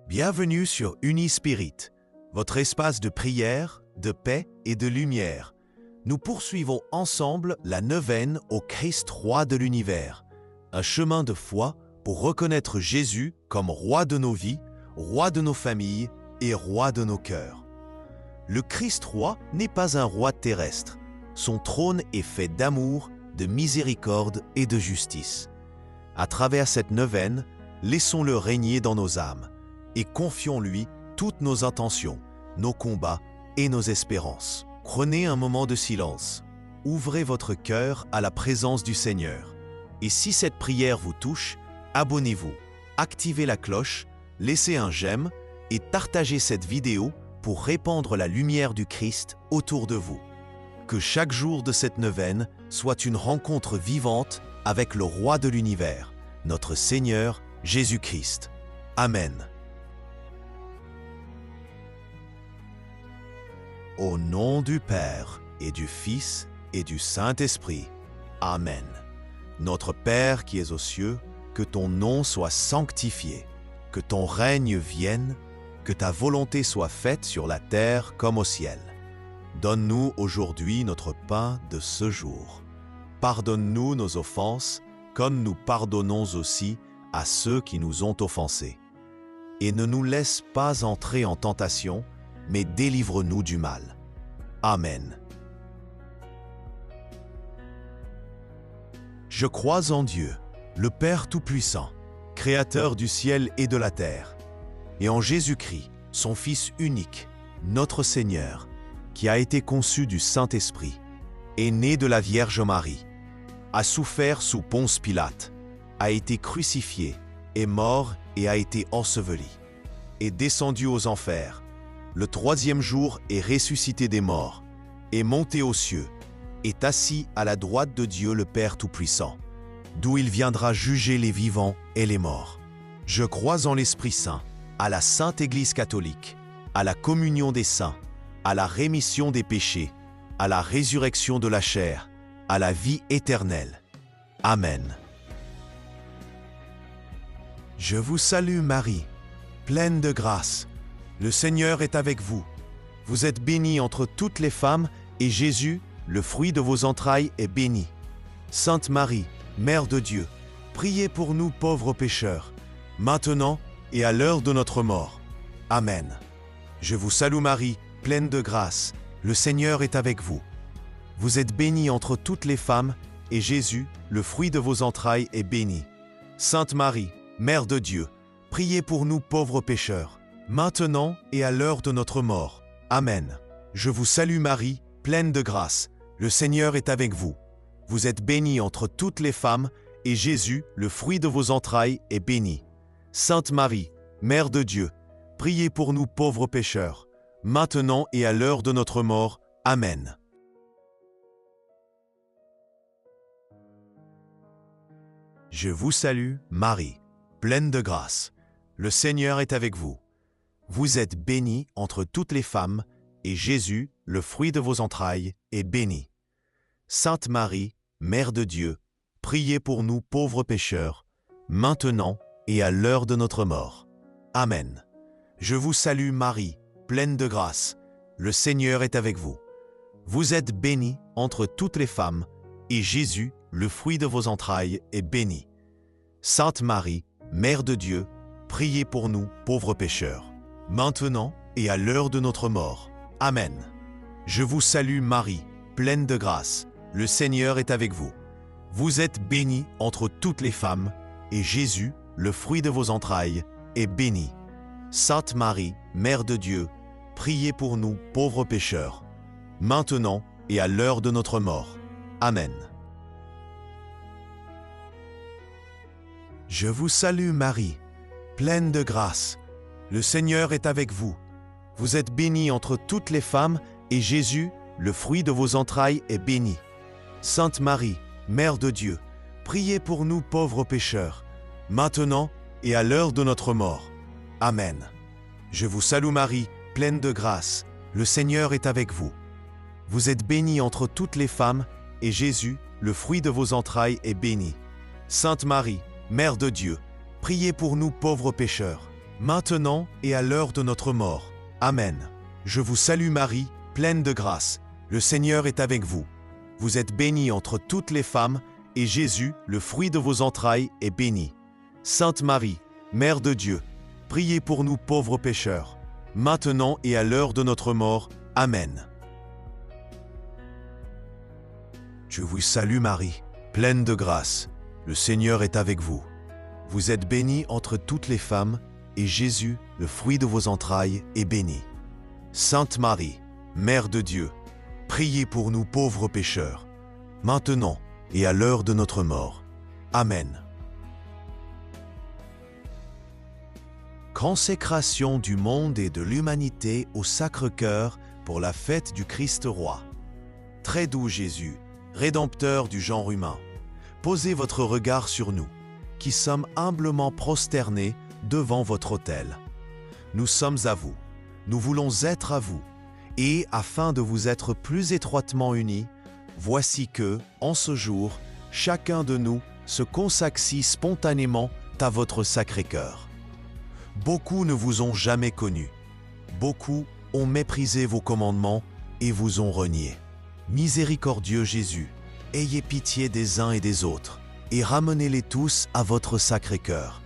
Bienvenue sur Unispirit, votre espace de prière, de paix et de lumière. Nous poursuivons ensemble la neuvaine au Christ roi de l'univers, un chemin de foi pour reconnaître Jésus comme roi de nos vies, roi de nos familles et roi de nos cœurs. Le Christ roi n'est pas un roi terrestre. Son trône est fait d'amour, de miséricorde et de justice. À travers cette neuvaine, laissons-le régner dans nos âmes et confions-lui toutes nos intentions, nos combats et nos espérances. Prenez un moment de silence. Ouvrez votre cœur à la présence du Seigneur. Et si cette prière vous touche, abonnez-vous, activez la cloche, laissez un j'aime et partagez cette vidéo pour répandre la lumière du Christ autour de vous. Que chaque jour de cette neuvaine soit une rencontre vivante avec le Roi de l'univers, notre Seigneur Jésus-Christ. Amen. Au nom du Père et du Fils et du Saint-Esprit. Amen. Notre Père qui es aux cieux, que ton nom soit sanctifié, que ton règne vienne, que ta volonté soit faite sur la terre comme au ciel. Donne-nous aujourd'hui notre pain de ce jour. Pardonne-nous nos offenses, comme nous pardonnons aussi à ceux qui nous ont offensés. Et ne nous laisse pas entrer en tentation, mais délivre-nous du mal. Amen. Je crois en Dieu, le Père Tout-Puissant, Créateur du ciel et de la terre, et en Jésus-Christ, son Fils unique, notre Seigneur, qui a été conçu du Saint-Esprit, est né de la Vierge Marie, a souffert sous Ponce Pilate, a été crucifié, est mort et a été enseveli, est descendu aux enfers, le troisième jour est ressuscité des morts, est monté aux cieux, est assis à la droite de Dieu le Père Tout-Puissant, d'où il viendra juger les vivants et les morts. Je crois en l'Esprit Saint, à la Sainte Église catholique, à la communion des saints, à la rémission des péchés, à la résurrection de la chair, à la vie éternelle. Amen. Je vous salue Marie, pleine de grâce. Le Seigneur est avec vous. Vous êtes bénie entre toutes les femmes, et Jésus, le fruit de vos entrailles, est béni. Sainte Marie, Mère de Dieu, priez pour nous pauvres pécheurs, maintenant et à l'heure de notre mort. Amen. Je vous salue Marie, pleine de grâce. Le Seigneur est avec vous. Vous êtes bénie entre toutes les femmes, et Jésus, le fruit de vos entrailles, est béni. Sainte Marie, Mère de Dieu, priez pour nous pauvres pécheurs, maintenant et à l'heure de notre mort. Amen. Je vous salue Marie, pleine de grâce. Le Seigneur est avec vous. Vous êtes bénie entre toutes les femmes, et Jésus, le fruit de vos entrailles, est béni. Sainte Marie, Mère de Dieu, priez pour nous pauvres pécheurs, maintenant et à l'heure de notre mort. Amen. Je vous salue, Marie, pleine de grâce. Le Seigneur est avec vous. Vous êtes bénie entre toutes les femmes, et Jésus, le fruit de vos entrailles, est béni. Sainte Marie, Mère de Dieu, priez pour nous pauvres pécheurs, maintenant et à l'heure de notre mort. Amen. Je vous salue Marie, pleine de grâce. Le Seigneur est avec vous. Vous êtes bénie entre toutes les femmes, et Jésus, le fruit de vos entrailles, est béni. Sainte Marie, Mère de Dieu, priez pour nous pauvres pécheurs, maintenant et à l'heure de notre mort. Amen. Je vous salue Marie, pleine de grâce. Le Seigneur est avec vous. Vous êtes bénie entre toutes les femmes, et Jésus, le fruit de vos entrailles, est béni. Sainte Marie, Mère de Dieu, priez pour nous pauvres pécheurs, maintenant et à l'heure de notre mort. Amen. Je vous salue Marie, pleine de grâce. Le Seigneur est avec vous. Vous êtes bénie entre toutes les femmes, et Jésus, le fruit de vos entrailles, est béni. Sainte Marie, Mère de Dieu, priez pour nous pauvres pécheurs, maintenant et à l'heure de notre mort. Amen. Je vous salue Marie, pleine de grâce. Le Seigneur est avec vous. Vous êtes bénie entre toutes les femmes, et Jésus, le fruit de vos entrailles, est béni. Sainte Marie, Mère de Dieu, priez pour nous pauvres pécheurs, maintenant et à l'heure de notre mort. Amen. Je vous salue Marie, pleine de grâce. Le Seigneur est avec vous. Vous êtes bénie entre toutes les femmes, et Jésus, le fruit de vos entrailles, est béni. Sainte Marie, Mère de Dieu, priez pour nous pauvres pécheurs, maintenant et à l'heure de notre mort. Amen. Je vous salue Marie, pleine de grâce. Le Seigneur est avec vous. Vous êtes bénie entre toutes les femmes, et Jésus, le fruit de vos entrailles, est béni. Sainte Marie, Mère de Dieu, priez pour nous pauvres pécheurs, maintenant et à l'heure de notre mort. Amen. Consécration du monde et de l'humanité au Sacre-Cœur pour la fête du Christ roi. Très doux Jésus, Rédempteur du genre humain, posez votre regard sur nous, qui sommes humblement prosternés devant votre autel. Nous sommes à vous, nous voulons être à vous, et afin de vous être plus étroitement unis, voici que, en ce jour, chacun de nous se consacre si spontanément à votre Sacré-Cœur. Beaucoup ne vous ont jamais connu, beaucoup ont méprisé vos commandements et vous ont renié. Miséricordieux Jésus, ayez pitié des uns et des autres, et ramenez-les tous à votre Sacré-Cœur.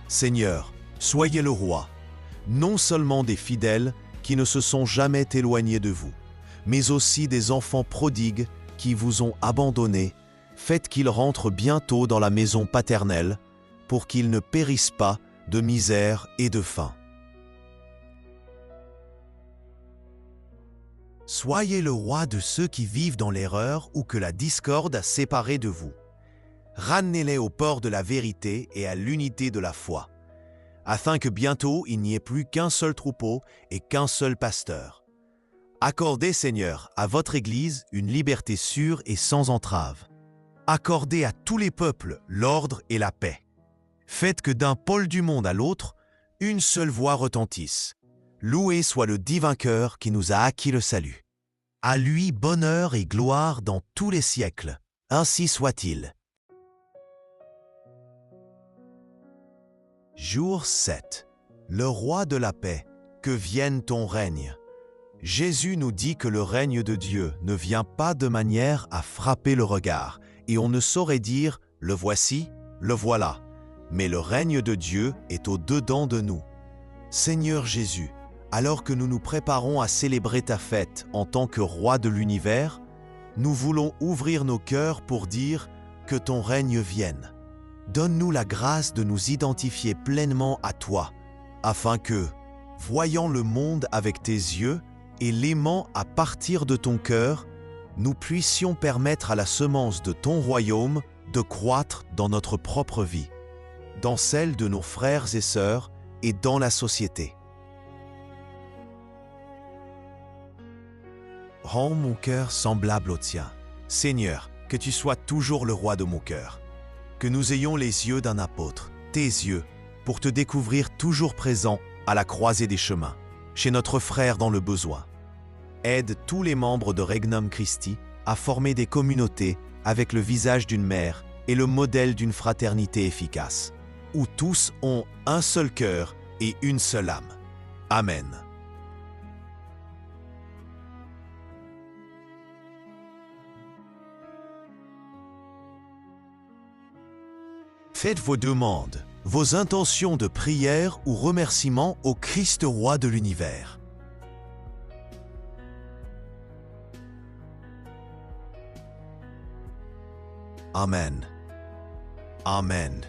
Seigneur, soyez le roi, non seulement des fidèles qui ne se sont jamais éloignés de vous, mais aussi des enfants prodigues qui vous ont abandonnés. Faites qu'ils rentrent bientôt dans la maison paternelle, pour qu'ils ne périssent pas de misère et de faim. Soyez le roi de ceux qui vivent dans l'erreur ou que la discorde a séparés de vous. Ramenez-les au port de la vérité et à l'unité de la foi, afin que bientôt il n'y ait plus qu'un seul troupeau et qu'un seul pasteur. Accordez, Seigneur, à votre Église une liberté sûre et sans entrave. Accordez à tous les peuples l'ordre et la paix. Faites que d'un pôle du monde à l'autre, une seule voix retentisse. Loué soit le divin cœur qui nous a acquis le salut. À lui bonheur et gloire dans tous les siècles. Ainsi soit-il. Jour 7. Le roi de la paix, que vienne ton règne. Jésus nous dit que le règne de Dieu ne vient pas de manière à frapper le regard, et on ne saurait dire « le voici, le voilà », mais le règne de Dieu est au-dedans de nous. Seigneur Jésus, alors que nous nous préparons à célébrer ta fête en tant que roi de l'univers, nous voulons ouvrir nos cœurs pour dire que ton règne vienne. Donne-nous la grâce de nous identifier pleinement à toi, afin que, voyant le monde avec tes yeux et l'aimant à partir de ton cœur, nous puissions permettre à la semence de ton royaume de croître dans notre propre vie, dans celle de nos frères et sœurs et dans la société. Rends mon cœur semblable au tien. Seigneur, que tu sois toujours le roi de mon cœur. Que nous ayons les yeux d'un apôtre, tes yeux, pour te découvrir toujours présent à la croisée des chemins, chez notre frère dans le besoin. Aide tous les membres de Regnum Christi à former des communautés avec le visage d'une mère et le modèle d'une fraternité efficace, où tous ont un seul cœur et une seule âme. Amen. Faites vos demandes, vos intentions de prière ou remerciements au Christ roi de l'univers. Amen. Amen.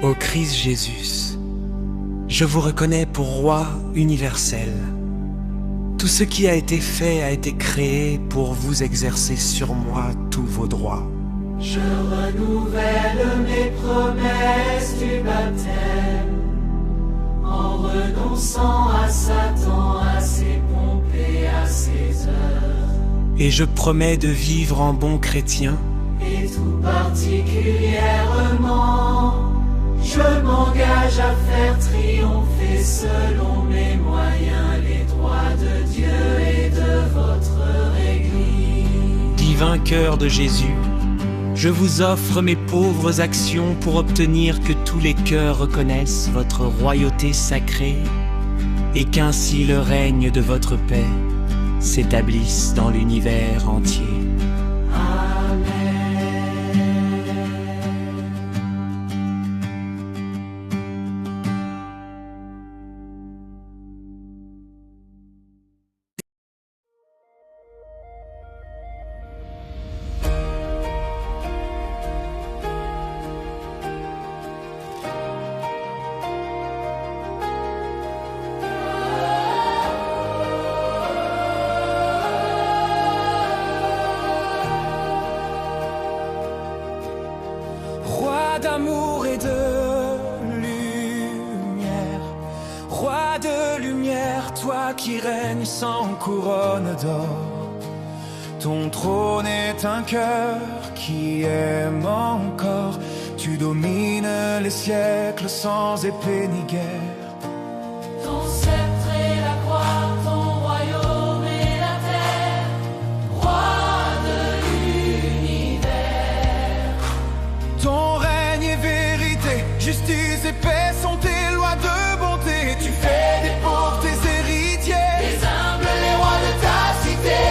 Ô Christ Jésus, je vous reconnais pour roi universel. Tout ce qui a été fait a été créé pour vous exercer sur moi tous vos droits. Je renouvelle mes promesses du baptême, en renonçant à Satan, à ses pompes et à ses heures. Et je promets de vivre en bon chrétien, et tout particulièrement, je m'engage à faire triompher selon mes moyens les droits de Dieu et de votre Église. Divin cœur de Jésus, je vous offre mes pauvres actions pour obtenir que tous les cœurs reconnaissent votre royauté sacrée et qu'ainsi le règne de votre paix s'établisse dans l'univers entier. D'amour et de lumière, roi de lumière, toi qui règnes sans couronne d'or. Ton trône est un cœur qui aime encore. Tu domines les siècles sans épée ni guerre. Ton sceptre et la croix, ton royaume et la terre, roi de l'univers. Ton règne est vérité, justice et paix sont tes lois de bonté. Tu fais des pauvres tes héritiers, Les humbles, les rois de ta cité.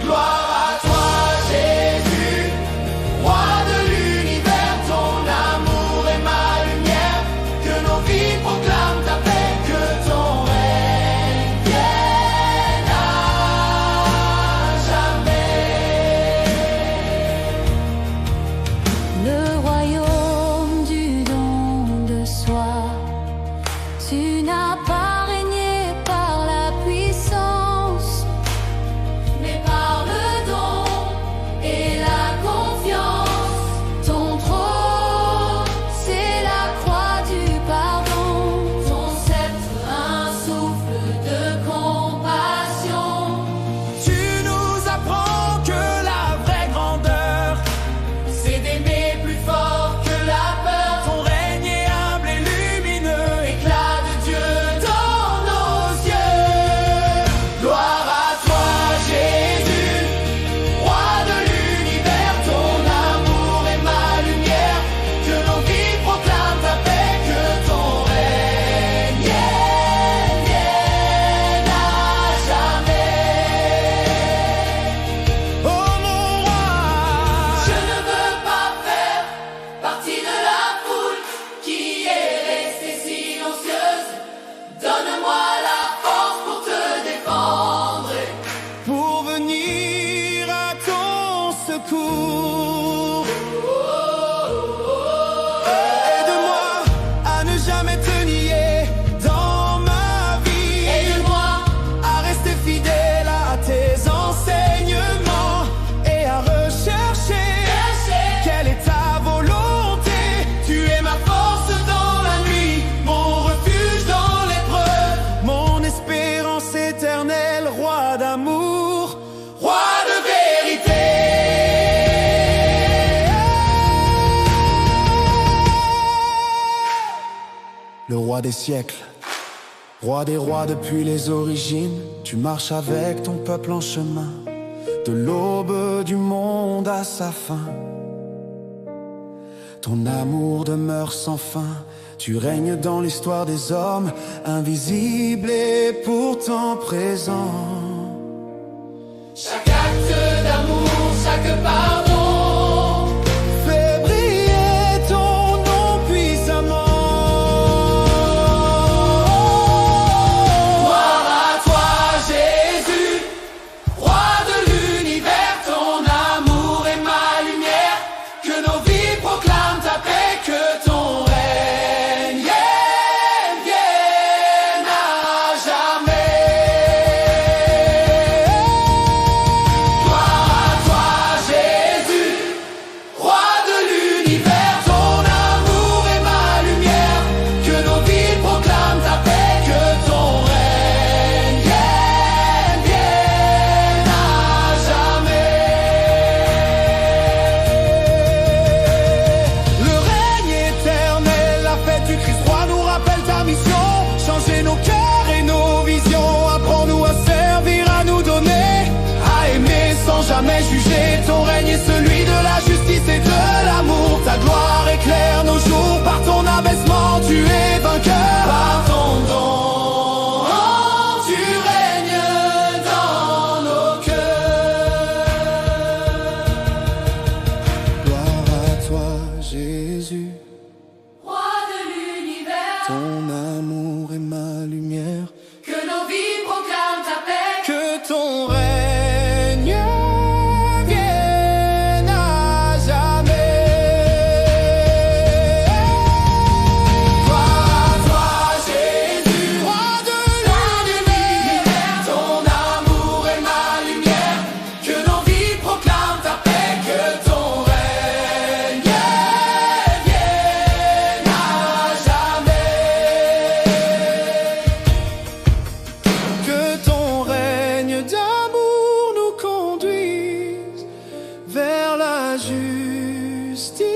Gloire à toi, Jésus, roi de l'univers. Ton amour est ma lumière, que nos vies proclament ta paix, que ton règne vienne à jamais. Le royaume du don de soi, tu n'as pas régné par la puissance, mais par le don et la confiance. Ton trône, c'est la croix du pardon. Ton sceptre, un souffle de compassion. tu nous apprends que la vraie grandeur, C'est d'aimer plus fort que la peur. ton règne est humble et lumineux. Éclat de Dieu dans nos yeux. Gloire à toi, Jésus, roi de l'univers. Ton amour est ma lumière, que nos vies proclament ta paix, que ton règne vienne à jamais. Oh mon roi, Je ne veux pas faire partie de la foule qui est restée silencieuse. Donne-moi la force pour te défendre. pour venir à ton secours. Aide-moi à ne jamais te nier dans ma vie. Aide-moi À rester fidèle à tes enseignements et à rechercher quelle est ta volonté. Tu es ma force dans la nuit, mon refuge dans l'épreuve, Mon espérance éternelle, roi d'amour, roi de vérité. le roi des siècles, roi des rois depuis les origines. Tu marches avec ton peuple en chemin, de l'aube du monde à sa fin. Ton amour demeure sans fin, tu règnes dans l'histoire des hommes, invisible et pourtant présent. Chaque acte d'amour, chaque pardon, Fais briller ton nom puissamment. gloire à toi, Jésus, roi de l'univers. Ton amour est ma lumière, que nos vies proclament ta paix, que ton règne vienne à jamais. jamais jugé. Ton règne est celui de la justice et de l'amour. Ta gloire éclaire nos jours. Par ton abaissement, tu es vainqueur. Par ton don, tu règnes dans nos cœurs. Gloire à toi, Jésus. Roi de l'univers, Ton amour est ma lumière. que nos vies proclament ta paix. Que ton règne vienne à jamais. Gloire à toi, Jésus, roi de l'univers. Ton amour est ma lumière. Que nos vies proclament ta paix. Que ton règne vienne à jamais. Que ton règne d'amour nous conduise vers la justice.